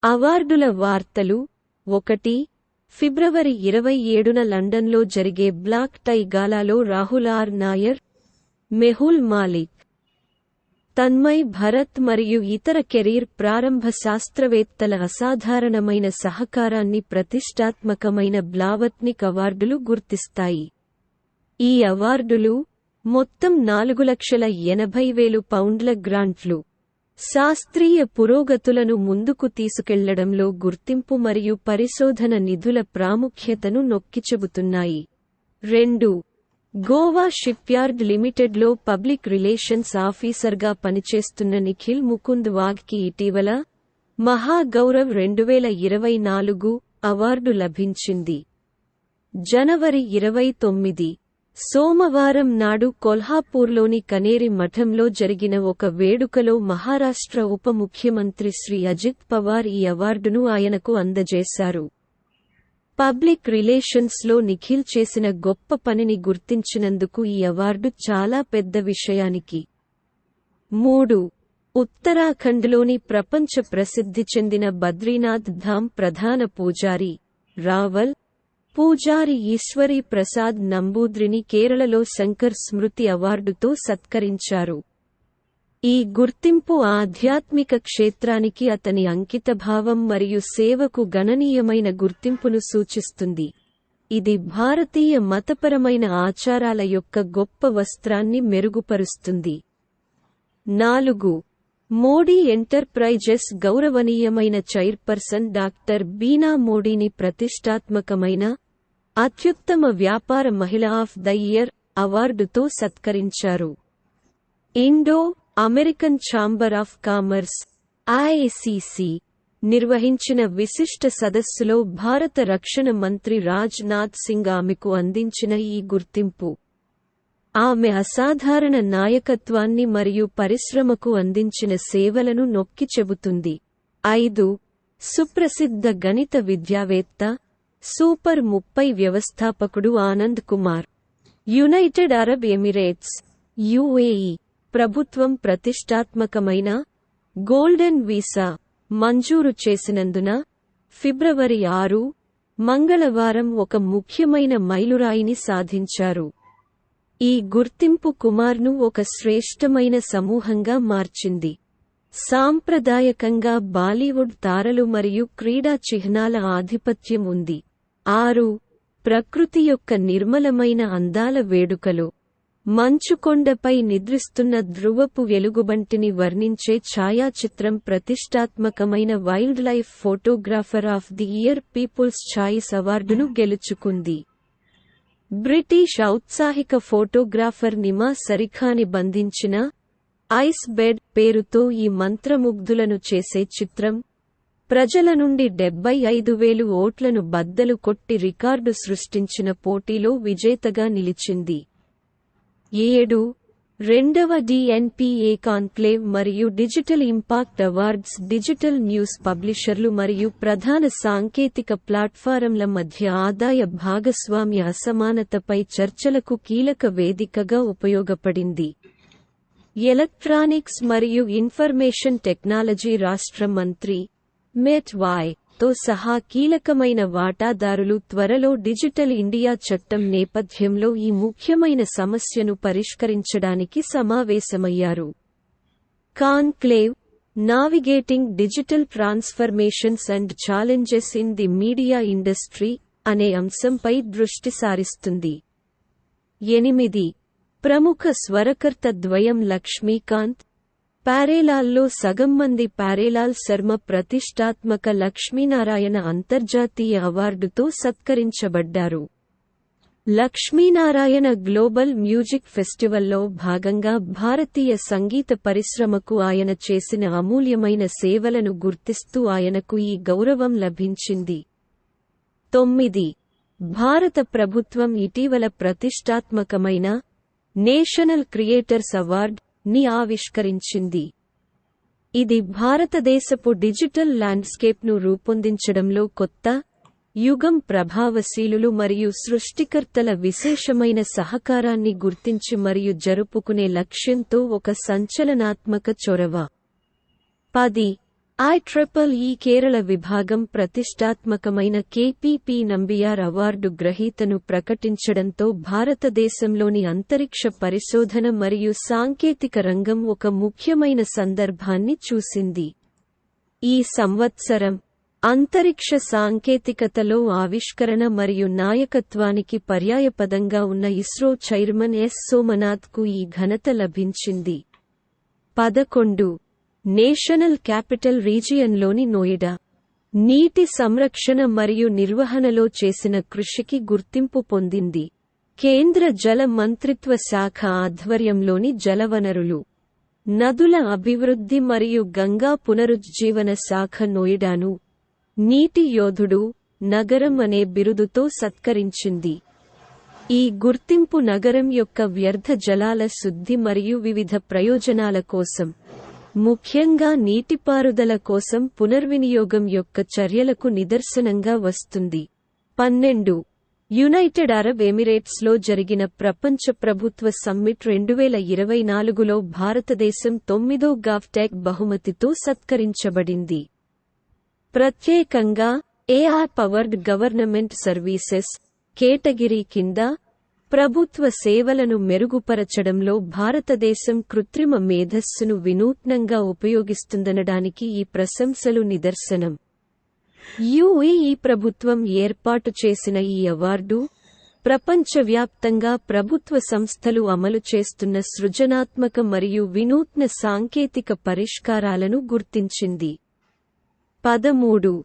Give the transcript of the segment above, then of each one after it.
అవార్డుల వార్తలు 1 ఫిబ్రవరి 27న లండన్లో జరిగే బ్లాక్ టై గాలాలో రాహుల్ ఆర్ నాయర్, మెహుల్ మాలిక్, తన్మయ్ భరత్ మరియు ఇతర కెరీర్ ప్రారంభ శాస్త్రవేత్తల అసాధారణమైన సహకారాన్ని ప్రతిష్టాత్మకమైన బ్లావత్నిక్ అవార్డులు గుర్తిస్తాయి. ఈ అవార్డులు మొత్తం 4,80,000 పౌండ్ల గ్రాంట్లు, శాస్త్రీయ పురోగతులను ముందుకు తీసుకెళ్లడంలో గుర్తింపు మరియు పరిశోధన నిధుల ప్రాముఖ్యతను నొక్కిచెబుతున్నాయి. 2 గోవా షిప్యార్డ్ లిమిటెడ్లో పబ్లిక్ రిలేషన్స్ ఆఫీసర్గా పనిచేస్తున్న నిఖిల్ ముకుంద్ వాఘ్కి ఇటీవల మహాగౌరవ్ 2024 అవార్డు లభించింది. జనవరి 29 సోమవారం నాడు కొల్హాపూర్లోని కనేరి మఠంలో జరిగిన ఒక వేడుకలో మహారాష్ట్ర ఉప ముఖ్యమంత్రి శ్రీ అజిత్ పవార్ ఈ అవార్డును ఆయనకు అందజేశారు. పబ్లిక్ రిలేషన్స్లో నిఖిల్ చేసిన గొప్ప పనిని గుర్తించినందుకు ఈ అవార్డు చాలా పెద్ద విషయానికి. 3 ఉత్తరాఖండ్లోని ప్రపంచ ప్రసిద్ధి చెందిన బద్రీనాథ్ ధామ్ ప్రధాన పూజారి రావల్ పూజారి ఈశ్వరీ ప్రసాద్ నంబూద్రిని కేరళలో శంకర్ స్మృతి అవార్డుతో సత్కరించారు. ఈ గుర్తింపు ఆధ్యాత్మిక క్షేత్రానికి అతని అంకితభావం మరియు సేవకు గణనీయమైన గుర్తింపును సూచిస్తుంది. ఇది భారతీయ మతపరమైన ఆచారాల యొక్క గొప్ప వస్త్రాన్ని మెరుగుపరుస్తుంది. 4 మోడీ ఎంటర్ప్రైజెస్ గౌరవనీయమైన చైర్పర్సన్ డాక్టర్ బీనా మోడీని ప్రతిష్టాత్మకమైన అత్యుత్తమ వ్యాపార మహిళ ఆఫ్ ద ఇయర్ అవార్డుతో సత్కరించారు. Indo American chamber of commerce (IACC) నిర్వహించిన విశిష్ట సదస్సులో భారత రక్షణ మంత్రి రాజ్ నాథ్ సింగ్ ఆమెకు అందించిన ఈ గుర్తింపు ఆమె అసాధారణ నాయకత్వాన్ని మరియు పరిశ్రమకు అందించిన సేవలను నొక్కి చెబుతుంది. 5 సుప్రసిద్ధ గణిత విద్యావేత్త, సూపర్ 30 వ్యవస్థాపకుడు Anand Kumar, United Arab Emirates (UAE) ప్రభుత్వం ప్రతిష్టాత్మకమైన గోల్డెన్ వీసా మంజూరు చేసినందున ఫిబ్రవరి 6 మంగళవారం ఒక ముఖ్యమైన మైలురాయిని సాధించారు. ఈ గుర్తింపు కుమార్ను ఒక శ్రేష్టమైన సమూహంగా మార్చింది. సాంప్రదాయకంగా బాలీవుడ్ తారలు మరియు క్రీడా చిహ్నాల ఆధిపత్యం ఉంది. 6 ప్రకృతి యొక్క నిర్మలమైన అందాల వేడుకలో మంచుకొండపై నిద్రిస్తున్న ధ్రువపు వెలుగుబంటిని వర్ణించే ఛాయాచిత్రం ప్రతిష్టాత్మకమైన wildlife photographer of the year people's choice అవార్డును గెలుచుకుంది. బ్రిటిష్ ఔత్సాహిక ఫోటోగ్రాఫర్ నిమా సరిఖాని బంధించిన ఐస్ బెడ్ పేరుతో ఈ మంత్రముగ్ధులను చేసే చిత్రం ప్రజల నుండి 75,000 ఓట్లను బద్దలు కొట్టి రికార్డు సృష్టించిన పోటీలో విజేతగా నిలిచింది. 7 రెండవ DNPA కాన్క్లేవ్ మరియు digital impact awards digital news పబ్లిషర్లు మరియు ప్రధాన సాంకేతిక ప్లాట్ఫారంల మధ్య ఆదాయ భాగస్వామ్య అసమానతపై చర్చలకు కీలక వేదికగా ఉపయోగపడింది. ఎలక్ట్రానిక్స్ మరియు ఇన్ఫర్మేషన్ టెక్నాలజీ రాష్ట్ర మంత్రి మెట్ వాయ్ తో సహా కీలకమైన వాటాదారులు త్వరలో డిజిటల్ ఇండియా చట్టం నేపథ్యంలో ఈ ముఖ్యమైన సమస్యను పరిష్కరించడానికి సమావేశమయ్యారు. Conclave navigating digital transformations and challenges in the media industry అనే అంశంపై దృష్టి సారిస్తుంది. 8 ప్రముఖ స్వరకర్త ద్వయం లక్ష్మీకాంత్, ప్యారేలాల్లో సగం మంది ప్యారేలాల్ శర్మ ప్రతిష్టాత్మక లక్ష్మీనారాయణ అంతర్జాతీయ అవార్డుతో సత్కరించబడ్డారు. లక్ష్మీనారాయణ గ్లోబల్ మ్యూజిక్ ఫెస్టివల్లో భాగంగా భారతీయ సంగీత పరిశ్రమకు ఆయన చేసిన అమూల్యమైన సేవలను గుర్తిస్తూ ఆయనకు ఈ గౌరవం లభించింది. 9 భారత ప్రభుత్వం ఇటీవల ప్రతిష్టాత్మకమైన నేషనల్ క్రియేటర్స్ అవార్డ్ ని ఆవిష్కరించింది. ఇది భారతదేశపు డిజిటల్ ల్యాండ్స్కేప్ను రూపొందించడంలో కొత్త యుగం ప్రభావశీలులు మరియు సృష్టికర్తల విశేషమైన సహకారాన్ని గుర్తించి మరియు జరుపుకునే లక్ష్యంతో ఒక సంచలనాత్మక చొరవ. 10 IEEE కేరళ విభాగం ప్రతిష్టాత్మకమైన KPP నంబియార్ అవార్డు గ్రహీతను ప్రకటించడంతో భారతదేశంలోని అంతరిక్ష పరిశోధన మరియు సాంకేతిక రంగం ఒక ముఖ్యమైన సందర్భాన్ని చూసింది. ఈ సంవత్సరం అంతరిక్ష సాంకేతికతలో ఆవిష్కరణ మరియు నాయకత్వానికి పర్యాయపదంగా ఉన్న ఇస్రో చైర్మన్ ఎస్ సోమనాథ్కు ఈ ఘనత లభించింది. 11 నేషనల్ క్యాపిటల్ రీజియన్లోని నోయిడా నీటి సంరక్షణ మరియు నిర్వహణలో చేసిన కృషికి గుర్తింపు పొందింది. కేంద్ర జల మంత్రిత్వ శాఖ ఆధ్వర్యంలోని జలవనరులు, నదుల అభివృద్ధి మరియు గంగా పునరుజ్జీవన శాఖ నోయిడాను నీటి యోధుడు నగరం అనే బిరుదుతో సత్కరించింది. ఈ గుర్తింపు నగరం యొక్క వ్యర్థ జలాల శుద్ధి మరియు వివిధ ప్రయోజనాల కోసం, ముఖ్యంగా నీటిపారుదల కోసం పునర్వినియోగం యొక్క చర్యలకు నిదర్శనంగా వస్తుంది. 12 యునైటెడ్ అరబ్ ఎమిరేట్స్లో జరిగిన ప్రపంచ ప్రభుత్వ సమ్మిట్ 2024లో భారతదేశం 9వ గావ్టెక్ బహుమతితో సత్కరించబడింది. ప్రత్యేకంగా AI powered government services category కింద ప్రభుత్వ సేవలను మెరుగుపరచడంలో భారతదేశం కృత్రిమ మేధస్సును వినూత్నంగా ఉపయోగిస్తుందనడానికి ఈ ప్రశంసలు నిదర్శనం. UAE ప్రభుత్వం ఏర్పాటు చేసిన ఈ అవార్డు ప్రపంచవ్యాప్తంగా ప్రభుత్వ సంస్థలు అమలు చేస్తున్న సృజనాత్మక మరియు వినూత్న సాంకేతిక పరిష్కారాలను గుర్తించింది. 13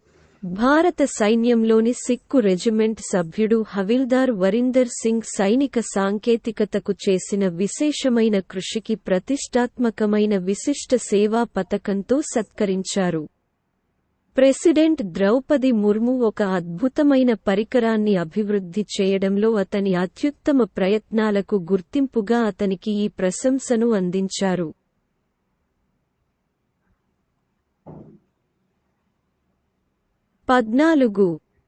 భారత సైన్యంలోని సిక్కు రెజిమెంట్ సభ్యుడు హవిల్దార్ వరీందర్ సింగ్ సైనిక సాంకేతికతకు చేసిన విశేషమైన కృషికి ప్రతిష్టాత్మకమైన విశిష్ట సేవా పతకంతో సత్కరించారు. ప్రెసిడెంట్ ద్రౌపది ముర్ము ఒక అద్భుతమైన పరికరాన్ని అభివృద్ధి చేయడంలో అతని అత్యుత్తమ ప్రయత్నాలకు గుర్తింపుగా అతనికి ఈ ప్రశంసను అందించారు. 14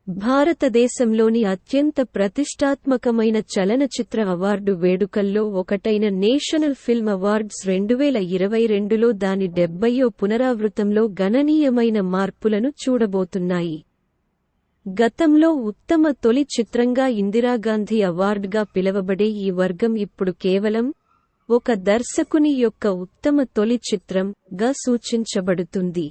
భారతదేశంలోని అత్యంత ప్రతిష్టాత్మకమైన చలనచిత్ర అవార్డు వేడుకల్లో ఒకటైన నేషనల్ ఫిల్మ్ అవార్డ్స్ 2022లో దాని 70వ పునరావృతంలో గణనీయమైన మార్పులను చూడబోతున్నాయి. గతంలో ఉత్తమ తొలి చిత్రంగా ఇందిరాగాంధీ అవార్డుగా పిలువబడే ఈ వర్గం ఇప్పుడు కేవలం ఒక దర్శకుని యొక్క ఉత్తమ తొలి చిత్రం గా సూచించబడుతుంది.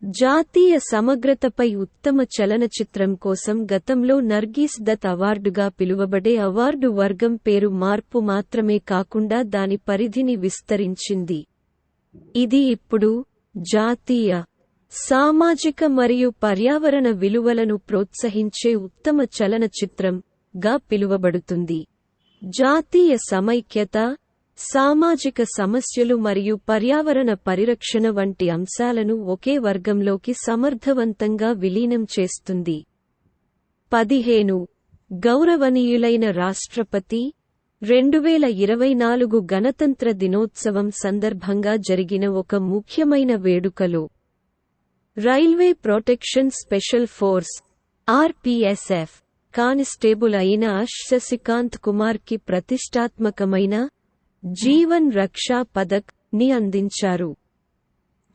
జాతీయ సమగ్రతపై ఉత్తమ చలనచిత్రం కోసం గతంలో నర్గీస్ దత్ అవార్డుగా పిలువబడే అవార్డు వర్గం పేరు మార్పు మాత్రమే కాకుండా దాని పరిధిని విస్తరించింది. ఇది ఇప్పుడు జాతీయ సామాజిక మరియు పర్యావరణ విలువలను ప్రోత్సహించే ఉత్తమ చలనచిత్రం గా పిలువబడుతుంది. జాతీయ సమైక్యత, సామాజిక సమస్యలు మరియు పర్యావరణ పరిరక్షణ వంటి అంశాలను ఒకే వర్గంలోకి సమర్థవంతంగా విలీనం చేస్తుంది. 15 గౌరవనీయులైన రాష్ట్రపతి 2024 గణతంత్ర దినోత్సవం సందర్భంగా జరిగిన ఒక ముఖ్యమైన వేడుకలో railway protection special force RPSF constable అయిన శశికాంత్ కుమార్కి ప్రతిష్టాత్మకమైన జీవన్ రక్షా పదక్ ని అందించారు.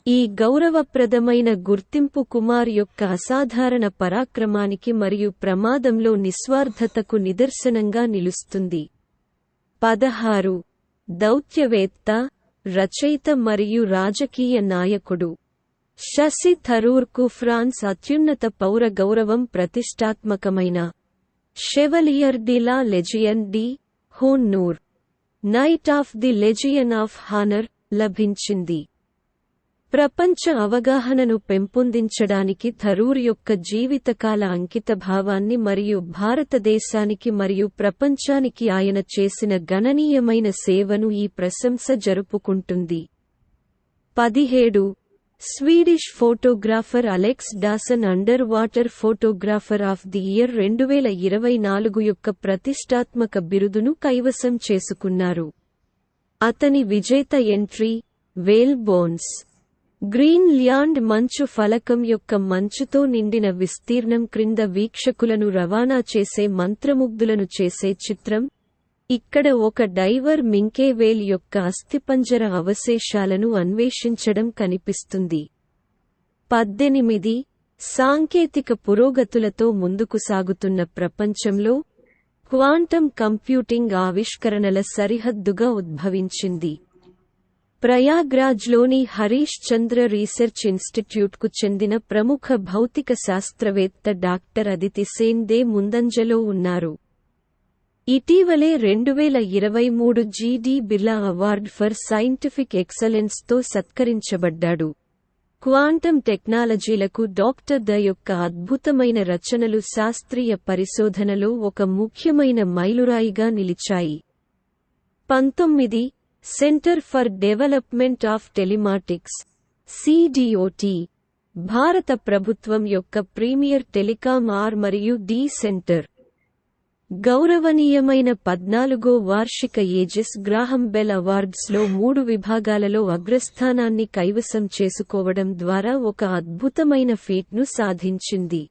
ఈ గౌరవప్రదమైన గుర్తింపు కుమార్ యొక్క అసాధారణ పరాక్రమానికి మరియు ప్రమాదంలో నిస్వార్థతకు నిదర్శనంగా నిలుస్తుంది. 16 దౌత్యవేత్త, రచయిత మరియు రాజకీయ నాయకుడు శశి థరూర్కు ఫ్రాన్స్ అత్యున్నత పౌర గౌరవం ప్రతిష్టాత్మకమైన Chevalier de la Legion d'Honneur Knight of the Legion of Honour లభించింది. ప్రపంచ అవగాహనను పెంపొందించడానికి థరూర్ యొక్క జీవితకాల అంకితభావాన్ని మరియు భారతదేశానికి మరియు ప్రపంచానికి ఆయన చేసిన గణనీయమైన సేవను ఈ ప్రశంస జరుపుకుంటుంది. 17 Swedish photographer Alex Dawson under water photographer of the year 2024 యొక్క ప్రతిష్టాత్మక బిరుదును కైవసం చేసుకున్నారు. అతని విజేత ఎంట్రీ వేల్ బోన్స్ గ్రీన్ ల్యాండ్ మంచు ఫలకం యొక్క మంచుతో నిండిన విస్తీర్ణం క్రింద వీక్షకులను రవాణా చేసే మంత్రముగ్ధులను చేసే చిత్రం. ఇక్కడ ఒక డైవర్ మింకే వేల్ యొక్క అస్థిపంజర అవశేషాలను అన్వేషించడం కనిపిస్తుంది. 18 సాంకేతిక పురోగతులతో ముందుకు సాగుతున్న ప్రపంచంలో క్వాంటం కంప్యూటింగ్ ఆవిష్కరణల సరిహద్దుగా ఉద్భవించింది. ప్రయాగ్రాజ్లోని హరీష్ చంద్ర రీసెర్చ్ ఇన్స్టిట్యూట్కు చెందిన ప్రముఖ భౌతిక శాస్త్రవేత్త డాక్టర్ అదితి సేన్ దే ముందంజలో ఉన్నారు. ఇటీవలే 2023 GD Birla award for scientific ఎక్సలెన్స్తో సత్కరించబడ్డాడు. క్వాంటం టెక్నాలజీలకు డాక్టర్ ద యొక్క అద్భుతమైన రచనలు శాస్త్రీయ పరిశోధనలో ఒక ముఖ్యమైన మైలురాయిగా నిలిచాయి. 19 centre for development of telematics (CDOT) భారత ప్రభుత్వం యొక్క ప్రీమియర్ టెలికాం ఆర్ మరియు డి సెంటర్. గౌరవనీయమైన 14వ వార్షిక ఏజిస్ గ్రాహం బెల్ అవార్డ్స్లో 3 విభాగాలలో అగ్రస్థానాన్ని కైవసం చేసుకోవడం ద్వారా ఒక అద్భుతమైన ఫీట్ను సాధించింది.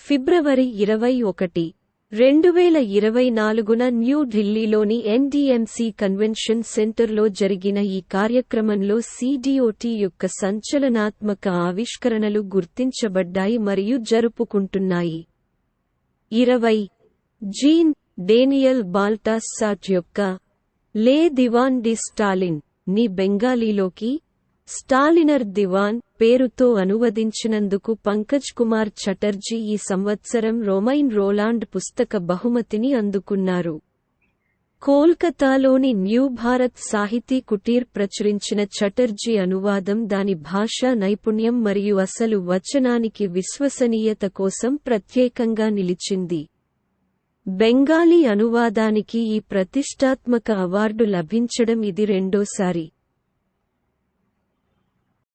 ఫిబ్రవరి 21, 2024న న్యూఢిల్లీలోని ఎన్డీఎంసీ కన్వెన్షన్ సెంటర్లో జరిగిన ఈ కార్యక్రమంలో CDOT యొక్క సంచలనాత్మక ఆవిష్కరణలు గుర్తించబడ్డాయి మరియు జరుపుకుంటున్నాయి. 20 జీన్ డేనియల్ బాల్టాస్సాట్ యొక్క లే దివాన్ డి స్టాలిన్ ని బెంగాలీలోకి స్టాలినర్ దివాన్ పేరుతో అనువదించినందుకు పంకజ్ కుమార్ చటర్జీ ఈ సంవత్సరం రోమైన్ రోలాండ్ పుస్తక బహుమతిని అందుకున్నారు. కోల్కతాలోని న్యూ భారత్ సాహితీ కుటీర్ ప్రచురించిన చటర్జీ అనువాదం దాని భాషా నైపుణ్యం మరియు అసలు వచనానికి విశ్వసనీయత కోసం ప్రత్యేకంగా నిలిచింది. బెంగాలీ అనువాదానికి ఈ ప్రతిష్టాత్మక అవార్డు లభించడం ఇది రెండోసారి.